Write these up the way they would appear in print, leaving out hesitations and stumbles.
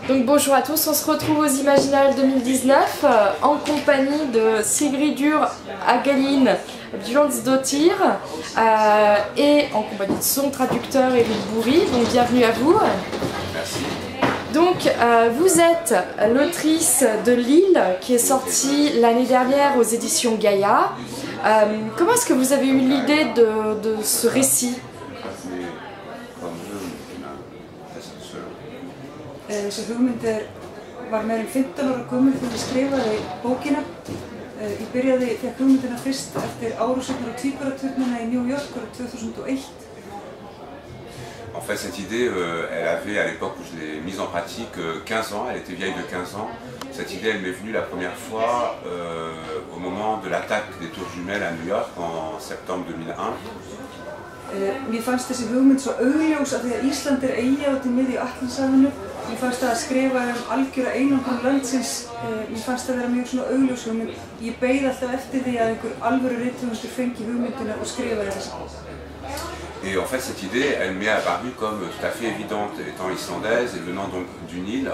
Donc bonjour à tous, on se retrouve aux Imaginales 2019 en compagnie de Sigridur Hagalín Björnsdóttir et en compagnie de son traducteur Eric Bourri. Donc bienvenue à vous. Merci. Donc vous êtes l'autrice de L'Île qui est sortie l'année dernière aux éditions Gaïa. Comment est-ce que vous avez eu l'idée de ce récit? Þessi hugmynd var meira en 15 ára gömul þegar ég skrifaði bókina. Ég fékk hugmyndina fyrst eftir árásirnar á Tvíburaturnana í New York árið 2001. En fait, cette idée, elle avait, à l'époque où je l'ai mise en pratique, 15 ans, elle était vieille de 15 ans. Cette idée, elle m'est venue la première fois au moment de l'attaque des tours jumelles à New York en septembre 2001. Mér fannst þessi hugmynd svo augljós af því að Ísland eyja út í miðju Atlantshafinu. Mér fannst það að skrifa algjöra einangrun landsins. Mér fannst það vera mjög svona augljós hugmynd. Ég beið alltaf eftir því að einhver alvöru rithöfundur fengi hugmyndina og skrifaði þessa bók. Et en fait, cette idée, elle m'est apparue comme tout à fait évidente, étant islandaise et venant donc d'une île.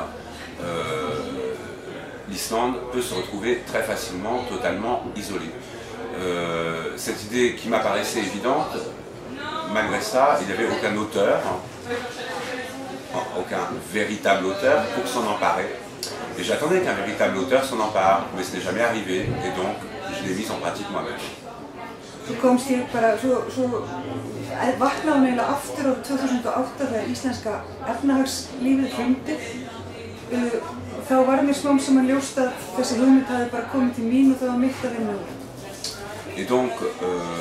L'Islande peut se retrouver très facilement, totalement isolée. Cette idée qui m'apparaissait évidente, malgré ça, il n'y avait aucun auteur, aucun véritable auteur pour s'en emparer. Et j'attendais qu'un véritable auteur s'en empare, mais ce n'est jamais arrivé, et donc je l'ai mise en pratique moi-même. Svo komst ég bara, svo vaknaði hún eiginlega aftur á 2008 þegar íslenska efnahagslífið hrundi. Þá var mér smám saman ljóst að þessi hugmynd hafði bara komið til mín og það var mitt að vinna úr. Et donc,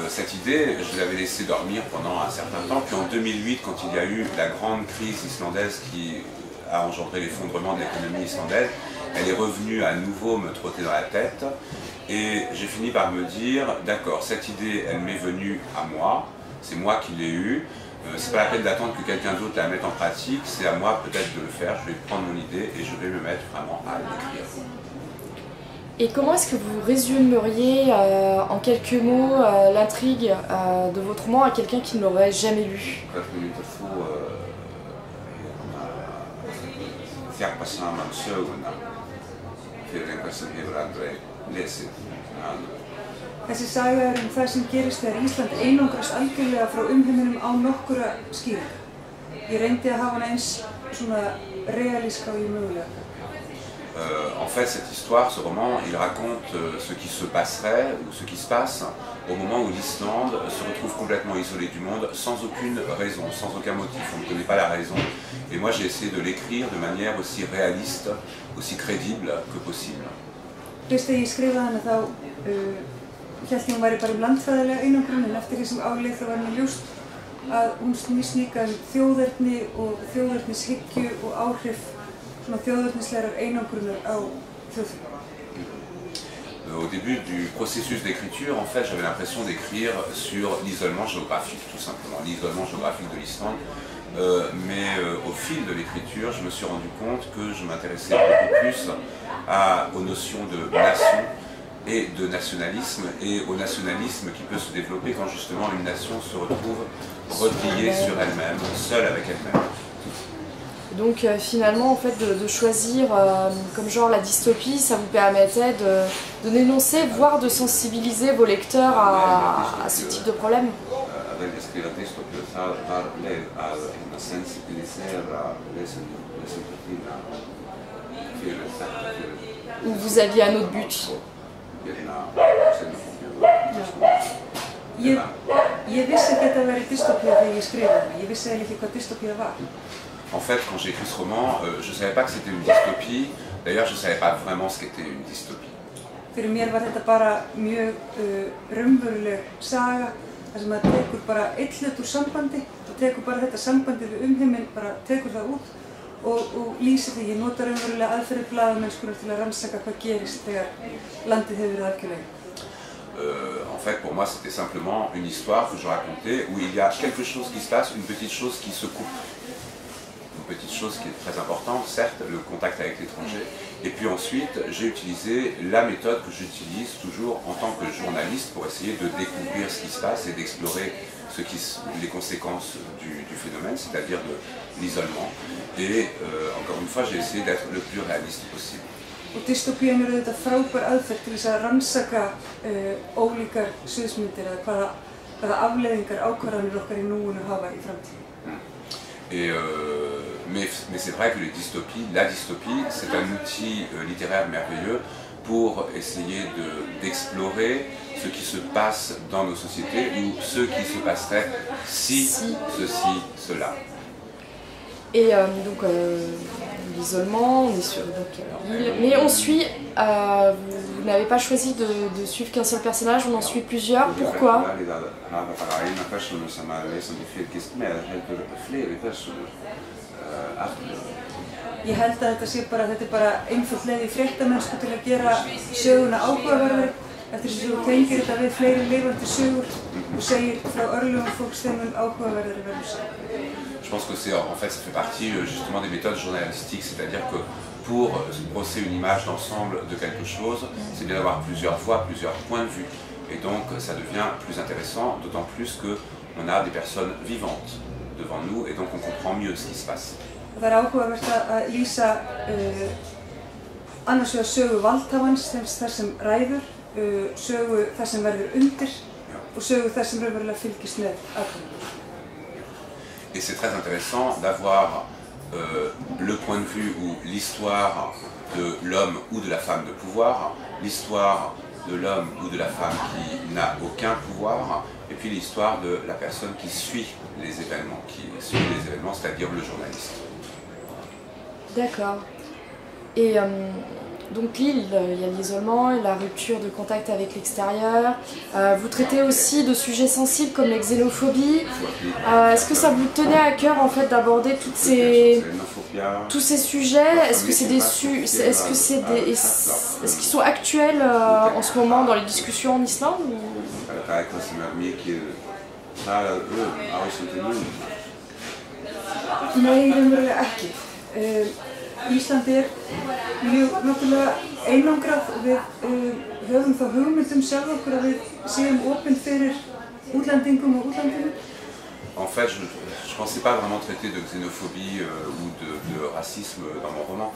cette idée, je l'avais laissée dormir pendant un certain temps. Puis en 2008, quand il y a eu la grande crise islandaise qui a engendré l'effondrement de l'économie islandaise, elle est revenue à nouveau me trotter dans la tête. Et j'ai fini par me dire, d'accord, cette idée, elle m'est venue à moi, c'est moi qui l'ai eue. C'est pas la peine d'attendre que quelqu'un d'autre la mette en pratique, c'est à moi peut-être de le faire. Je vais prendre mon idée et je vais me mettre vraiment à l'écrire. Et comment est-ce que vous résumeriez en quelques mots l'intrigue de votre roman à quelqu'un qui ne l'aurait jamais lu? Þessi saga það sem gerist þegar Ísland einangrast algjörlega frá umheiminum án nokkurra skýringa. Ég reyndi að hafa hana eins svona realíska og ég mögulega. En fait, cette histoire, ce roman, il raconte ce qui se passerait ou ce qui se passe au moment où l'Islande se retrouve complètement isolée du monde, sans aucune raison, sans aucun motif. On ne connaît pas la raison. Et moi, j'ai essayé de l'écrire de manière aussi réaliste, aussi crédible que possible. Fyrst þegar ég skrifaði hana þá hélt ég hún væri bara landfræðilega einangrun, en eftir því sem áleið þá var mér ljóst að hún snýst líka þjóðerni og þjóðernishyggju og áhrif þjóðernislegar einangrunar á þjóðfélaginu. Au début du processus d'écriture, en fait, j'avais l'impression d'écrire sur l'isolement géographique, tout simplement, l'isolement géographique de l'Islande. Mais au fil de l'écriture, je me suis rendu compte que je m'intéressais beaucoup plus aux notions de nation et de nationalisme, et au nationalisme qui peut se développer quand justement une nation se retrouve repliée sur elle-même, seule avec elle-même. Donc finalement, en fait, de choisir comme genre la dystopie, ça vous permettait de dénoncer, voire de sensibiliser vos lecteurs à ce type de problème. Ou vous aviez un autre but? Ég vissi að þetta væri dystopía þegar ég skrifaði hana. Ég vissi ekki hvað dystopía var. En fait, quand j'ai écrit ce roman, je ne savais pas que c'était une dystopie. D'ailleurs, je ne savais pas vraiment ce qu'était une dystopie. Fyrir mér var þetta bara mjög raunveruleg saga þar sem það tekur bara einn hlut úr sambandi og tekur bara þetta sambandi við umheiminn, bara tekur það út og lýsir því. Ég nota raunverulega aðferðir blaðamennskunnar til að rannsaka hvað gerist þegar landið hefur verið algjörlega. En fait, pour moi, c'était simplement une histoire que je racontais où il y a quelque chose qui se passe, une petite chose qui se coupe. Une petite chose qui est très importante, certes, le contact avec l'étranger. Et puis ensuite, j'ai utilisé la méthode que j'utilise toujours en tant que journaliste pour essayer de découvrir ce qui se passe et d'explorer les conséquences du phénomène, c'est-à-dire de l'isolement. Et encore une fois, j'ai essayé d'être le plus réaliste possible. Og dystopían þetta frábær aðferð til þess að rannsaka ólíkar sviðsmyndir eða hvaða afleiðingar ákvarðanir okkar í núinu hafa í framtíðinni. Mais c'est vrai que la dystopie, c'est un outil littéraire merveilleux pour essayer d'explorer ce qui se passe dans nos sociétés ou ce qui se passerait si ceci, cela. Et donc l'isolement, on est sur l'île, mais on suit, vous n'avez pas choisi de suivre qu'un seul personnage, on en suit plusieurs, pourquoi? Ég held að þetta er bara einföld leið í fréttamennsku til að gera söguna áhugaverðari eftir þess að þú tengir þetta við fleiri lifandi sögur og segir frá örlögum fólks þeim mun áhugaverðari verður sögur. Je pense que ça fait partie justement des méthodes journalistiques, c'est-à-dire que pour brosser une image d'ensemble de quelque chose, c'est bien d'avoir plusieurs voix, plusieurs points de vue. Et donc ça devient plus intéressant, d'autant plus qu'on a des personnes vivantes devant nous et donc on comprend mieux ce qui se passe. Það áhugavert að lýsa annars vegar sögu valdhafans þar sem ræður, sögu þar sem verður undir og sögu þar sem raunverulega fylgist með aðkomu. Et c'est très intéressant d'avoir le point de vue ou l'histoire de l'homme ou de la femme de pouvoir, l'histoire de l'homme ou de la femme qui n'a aucun pouvoir, et puis l'histoire de la personne qui suit les événements, c'est-à-dire le journaliste. D'accord. Et donc l'île, il y a l'isolement, la rupture de contact avec l'extérieur. Vous traitez aussi de sujets sensibles comme la xénophobie. Est-ce que ça vous tenait à cœur en fait d'aborder tous ces sujets? Est-ce qu'ils sont actuels en ce moment dans les discussions en Islande Nei, raunverulega ekki. Ísland mjög náttúrulega einangrað og við höfum þá hugmyndum sjálf okkur að við séum opin fyrir útlendingum og útlandinu. En fait, je ne pensais pas vraiment traiter de xénophobie ou de racisme dans mon roman.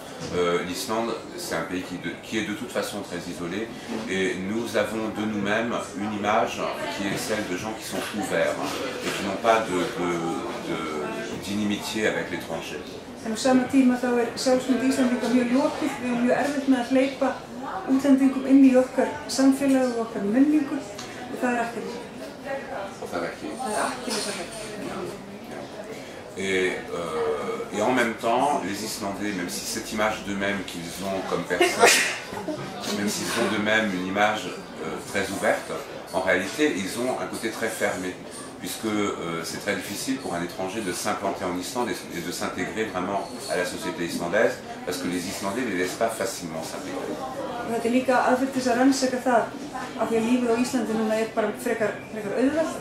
L'Islande, c'est un pays qui est de toute façon très isolé et nous avons de nous-mêmes une image qui est celle de gens qui sont ouverts et qui n'ont pas d'inimitié avec l'étranger. En á sama tíma þá sjálfsmynd Íslandinga mjög lokuð, við erum mjög erfitt með að hleypa útlendingum inn í okkar samfélag og okkar menningu og það ekki líka. Það ekki líka. Et en même temps, les Islandais, même si cette image d'eux-mêmes qu'ils ont comme personne, même s'ils ont d'eux-mêmes une image très ouverte, en réalité, ils ont un côté très fermé, puisque c'est très difficile pour un étranger de s'implanter en Islande et de s'intégrer vraiment à la société islandaise, parce que les Islandais ne les laissent pas facilement s'intégrer. Þetta líka aðferð til að rannsaka það, af því að lífið á Íslandi núna bara frekar auðvelt.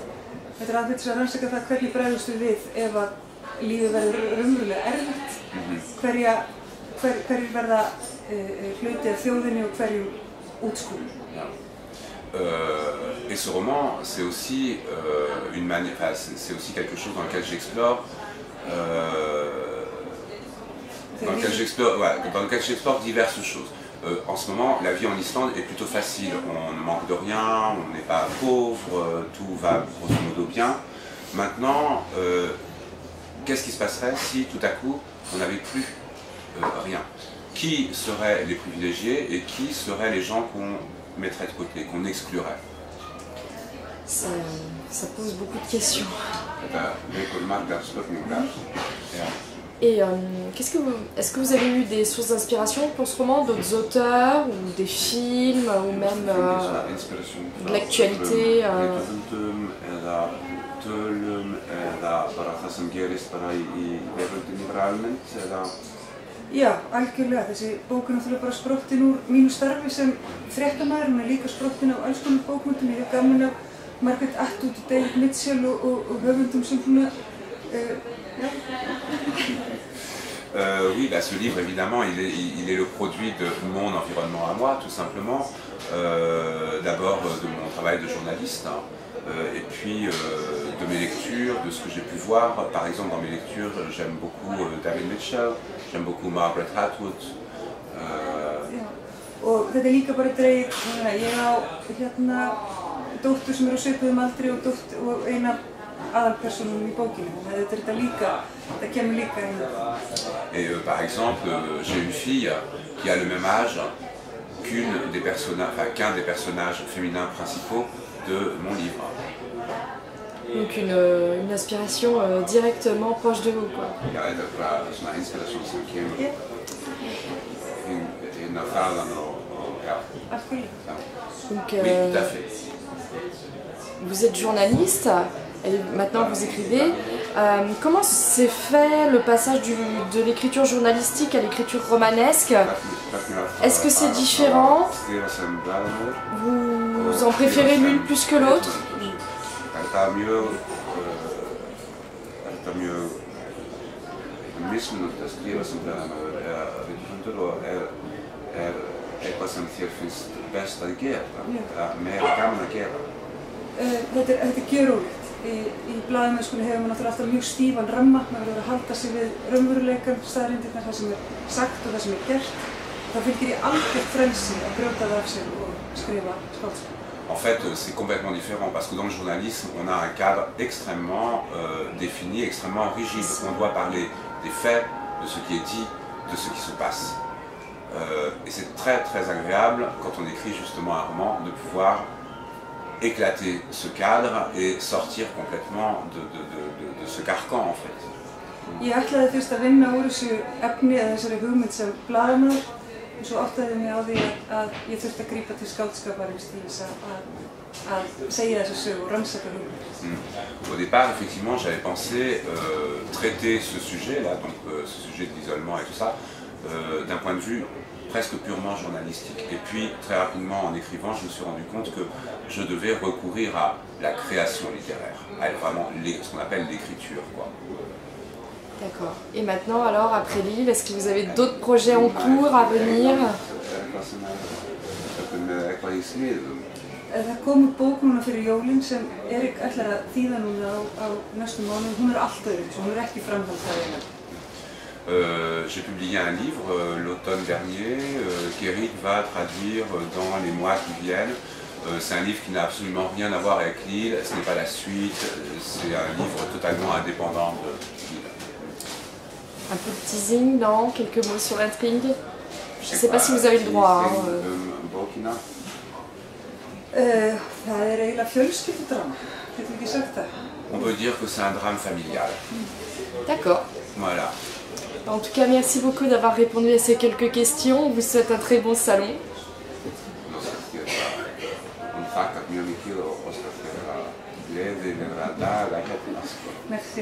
Þetta aðferð til að rannsaka það hvernig bregðumst við ef að lífið verður raunverulega erfitt, hverjir verða hluti af þjóðinni og hverjum útskúfum. Et ce roman, c'est aussi c'est aussi quelque chose dans lequel j'explore diverses choses. En ce moment, la vie en Islande est plutôt facile. On ne manque de rien, on n'est pas pauvre, tout va grosso modo bien. Maintenant, qu'est-ce qui se passerait si tout à coup on n'avait plus rien? Qui seraient les privilégiés et qui seraient les gens qu'on mettrait de côté, qu'on exclurait? Ça pose beaucoup de questions. Et est-ce que vous avez eu des sources d'inspiration pour ce roman, d'autres auteurs, ou des films, ou même de l'actualité Já, algjörlega. Þessi bók er náttúrulega bara sprottin úr mínu starfi sem fréttamaður, hún er líka sprottin af alls konar bókmyndum. Ég hef gaman af Margaret Atwood, David Mitchell og höfundum sem svona, Oui, ce livre, évidemment, il est le produit de mon environnement à moi, tout simplement. D'abord de mon travail de journaliste, Et puis de mes lectures, de ce que j'ai pu voir. Par exemple, dans mes lectures, j'aime beaucoup David Mitchell, j'aime beaucoup Margaret Atwood. Og þetta líka bara dregið, ég á dóttur sem á svipuðum aldri og eina aðalpersónum í bókinu. Þetta líka, það kemur líka inn. Et par exemple, j'ai une fille qui a le même âge qu'un des personnages féminins principaux de mon livre. Donc une inspiration directement proche de vous, quoi. Ja, det var såna inspiration som kommer in ervaren ja. Donc, Oui, tout à fait. Vous êtes journaliste et maintenant vous écrivez. Comment s'est fait le passage de l'écriture journalistique à l'écriture romanesque? Est-ce que c'est différent? Vous en préférez l'une plus que l'autre? Eitthvað sem þér finnst best að gera, meira gaman að gera. Þetta er gjörólíkt. Í blaðamennskunni hefur maður alltaf mjög stífan ramma, maður verður að halda sig við raunveruleikann, staðreyndirnar, það sem er sagt og það sem er gert. Það fylgir í algjört frelsi að brjóta það af sér og skrifa skáldskap. En fait, c'est complètement différent parce que dans le journalisme, on a un cadre extrêmement défini, extrêmement rigide. On doit parler des faits, de ce qui est dit, de ce qui se passe. Et c'est très très agréable quand on écrit justement un roman de pouvoir éclater ce cadre et sortir complètement de ce carcan en fait. Ég ætlaði fyrst að vinna úr þessu efni eða þessari hugmynd sem blaðamaður og svo áttaði mig á því að ég þurfti að grípa til skáldskaparins til þess að segja þessu sögu og rannsaka hugmynd. Au départ, effectivement, j'avais pensé traiter ce sujet-là, donc ce sujet de l'isolement et tout ça, d'un point de vue presque purement journalistique. Et puis, très rapidement, en écrivant, je me suis rendu compte que je devais recourir à la création littéraire, à vraiment ce qu'on appelle l'écriture, quoi. D'accord. Et maintenant, alors, après Lille, est-ce que vous avez d'autres projets en cours à venir? Það kom út bók núna fyrir jólin sem Erik ætlar að þýða núna á næstu mánuðum. Hún er allt öðruvísi, hún er ekki framhaldsaðeina. J'ai publié un livre l'automne dernier qu'Eric va traduire dans les mois qui viennent. C'est un livre qui n'a absolument rien à voir avec Lille, ce n'est pas la suite, c'est un livre totalement indépendant de Lille. Un peu de teasing, non? Quelques mots sur l'intrigue? Je ne sais pas si vous avez le droit. Það er eiginlega fjölskyldudrama, getur ekki sagt það? On peut dire que c'est un drame familial. D'accord. Voilà. En tout cas, merci beaucoup d'avoir répondu à ces quelques questions. On vous souhaite un très bon salon. Merci.